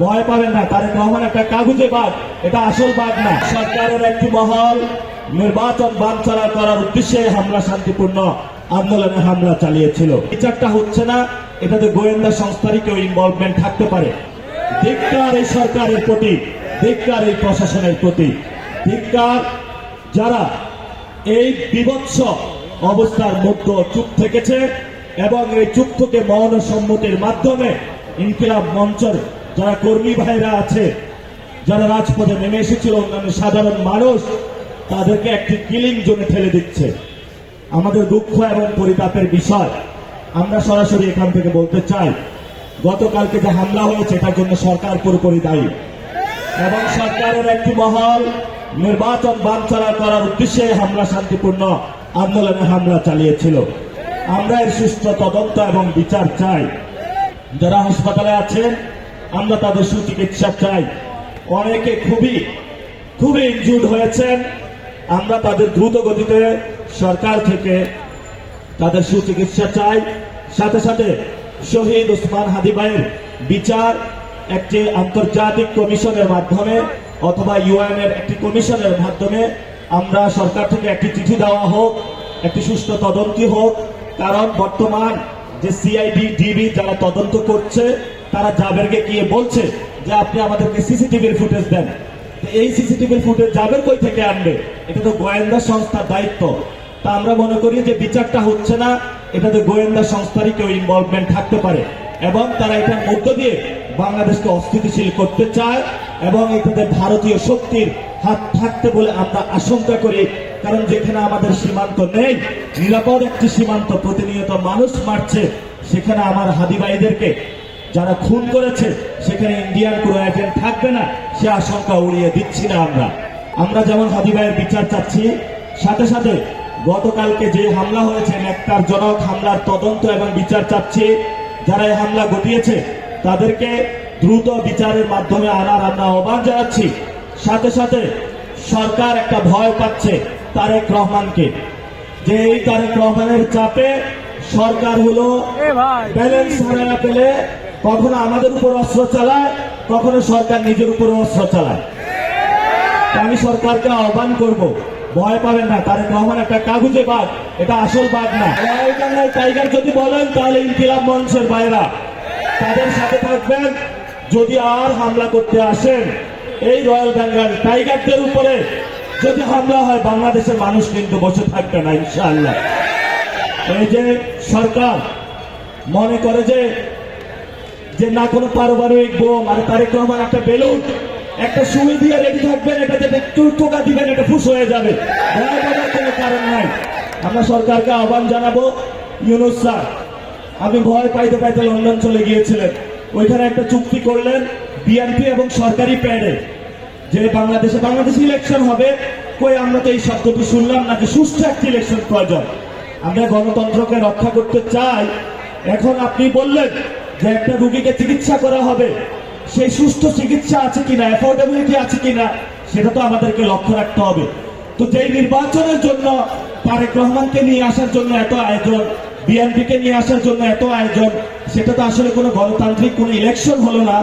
ভয় পাবেন না, তারেক রহমান একটা কাগজে বাঘ, এটা আসল বাঘ না। সরকারের একটি মহল নির্বাচন বানচাল করার উদ্দেশ্যে হামলা শান্তিপূর্ণ আন্দোলনে হামলা চালিয়েছিল। বিচারটা হচ্ছে না, এটাতে গোয়েন্দা সংস্থারই কেউ ইনভলভমেন্ট থাকতে পারে। ধিক্কার এই সরকারের প্রতি, ধিক্কার এই প্রশাসনের প্রতি, ধিক্কার যারা এই বিভৎস অবস্থার মধ্যে চুপ থেকেছে এবং এই চুপ থেকে মৌন সম্মতির মাধ্যমে ইনকিলাব মঞ্চের যারা কর্মী ভাইরা আছে, যারা রাজপথে নেমে এসেছিল, অন্যান্য সাধারণ মানুষ তাদেরকে একটি কিলিং জোনে ঠেলে দিচ্ছে। আমাদের দুঃখ এবং পরিতাপের বিষয়, আমরা সরাসরি এখান থেকে বলতে চাই, গতকালকে যে হামলা হয়েছে এটার জন্য সরকার পুরোপুরি দায়ী এবং সরকারের একটি মহল নির্বাচন বানচাল করার উদ্দেশ্যে হামলা শান্তিপূর্ণ আন্দোলনে হামলা চালিয়েছিল। আমরা এর সুষ্ঠু তদন্ত এবং বিচার চাই। যারা হাসপাতালে আছেন আমরা তাদের সুচিকিৎসা চাই। অনেকে খুবই ইনজুর্ড হয়েছেন, আমরা তাদের দ্রুত গতিতে সরকার থেকে তাদের সুচিকিৎসা চাই। সাথে সাথে শহীদ ওসমান হাদি ভাইয়ের বিচার একটি আন্তর্জাতিক কমিশনের মাধ্যমে অথবা ইউএন এর একটি কমিশনের মাধ্যমে আমরা সরকার থেকে একটি চিঠি দেওয়া হোক, একটি সুষ্ঠু তদন্ত হোক। কারণ বর্তমান যে সিআইডি ডিবি যারা তদন্ত করছে তারা জাবেরকে গিয়ে বলছে যে আপনি আমাদেরকে সিসিটিভির ফুটেজ দেন। এই সিসিটিভির ফুটেজ জাবের কই থেকে আনবে? এটা তো গোয়েন্দা সংস্থার দায়িত্ব। তা আমরা মনে করি যে বিচারটা হচ্ছে না, এটাতে গোয়েন্দা সংস্থারই কেউ ইনভলভমেন্ট থাকতে পারে এবং তারা এটার মধ্য দিয়ে বাংলাদেশকে অস্থিতিশীল করতে চায় এবং এটাতে ভারতীয় শক্তির হাত থাকতে বলে আমরা আশঙ্কা করি। কারণ যেখানে আমাদের সীমান্ত নেই, নিরাপদ একটি সীমান্ত, প্রতিনিয়ত মানুষ মারছে, সেখানে আমার হাদি ভাইদেরকে যারা খুন করেছে সেখানে ইন্ডিয়ান কোনো এজেন্ট থাকবে না, সে আশঙ্কা উড়িয়ে দিচ্ছি না। আমরা যেমন হাদি ভাইয়ের বিচার চাচ্ছি, সাথে সাথে গতকালকে যে হামলা হয়েছে ন্যাক্কারজনক হামলার তদন্ত এবং বিচার চাচ্ছি। যারা এই হামলা ঘটিয়েছে তাদেরকে দ্রুত বিচারের মাধ্যমে আনার আমরা আহ্বান জানাচ্ছি। সাথে সাথে সরকার একটা ভয় পাচ্ছে তারেক রহমানকে, যে এই তারেক রহমানের চাপে সরকার হলো ব্যালেন্স হারিয়ে ফেলে, কখনো আমাদের উপর অস্ত্র চালায়, কখনো সরকার নিজের উপর অস্ত্র চালায়। আমি সরকারকে আহ্বান করব, ভয় পাবেন না, তারেক রহমান একটা কাগজে বাঘ, এটা আসল বাঘ না। টাইগার যদি বলেন তাহলে ইনকিলাব মঞ্চের বাইরা তাদের সাথে থাকবেন। যদি আর হামলা করতে আসেন এই রয়্যাল বেঙ্গল টাইগারদের উপরে যদি হামলা হয়, বাংলাদেশের মানুষ কিন্তু বসে থাকবে না ইনশাআল্লাহ। এই যে সরকার মনে করে যে না কোনো পারমাণবিক বোম, আর তারেক রহমান একটা বেলুন, একটা সুই দিয়ে রেডি থাকবেন, এটাতে একটু টোকা দিবেন, এটা ফুস হয়ে যাবে, ভয় পাওয়ার কোনো কারণ নাই। আমরা সরকারকে আহ্বান জানাবো, ইউনূস স্যার আপনি ভয় পাইতে পাইতে লন্ডন চলে গিয়েছিলেন, ওইখানে একটা চুক্তি করলেন বিএনপি এবং সরকারি প্যাডে যে বাংলাদেশে ইলেকশন হবে। কই আমরা তো এই শব্দটি শুনলাম না যে সুষ্ঠু একটি ইলেকশন প্রয়োজন। আমরা গণতন্ত্রকে রক্ষা করতে চাই। এখন আপনি বললেন যে একটা রোগীকে চিকিৎসা করা হবে, সেই সুষ্ঠু চিকিৎসা আছে কিনা, অ্যাফোর্ডেবিলিটি আছে কিনা, সেটা তো আমাদেরকে লক্ষ্য রাখতে হবে। তো যেই নির্বাচনের জন্য তারেক রহমানকে নিয়ে আসার জন্য এত আয়োজন, বিএনপিকে নিয়ে আসার জন্য এত আয়োজন, সেটা তো আসলে কোনো গণতান্ত্রিক কোনো ইলেকশন হলো না।